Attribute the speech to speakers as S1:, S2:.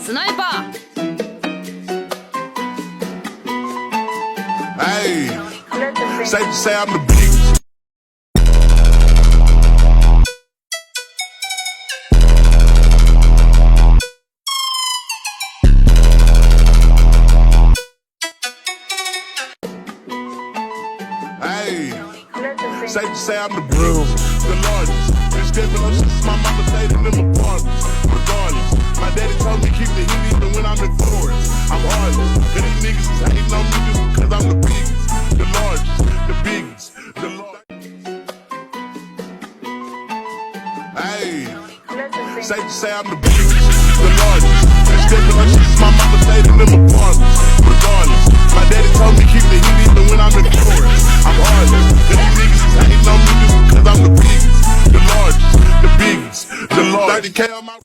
S1: スナイパー
S2: Hey, safe to say I'm the biggest. Hey, safe to say I'm the biggest, the largest. Been stepping up since my mama stayed in them apartments. Regardless, my daddy told me keep the heat even when I'm in Florence. I'm heartless, cause these niggas is hating on me just because I'm the biggest, the largest, the biggest, the largest. Hey, safe to say I'm the biggest, the largest. Been stepping up since my mama stayed in them apartments. Regardless, my daddy told me keep the heat even when I'm in Florence. I'm heartless, cause these niggas is hating on me just because I'm the biggest, the largest, the biggest, the largest. 30K on my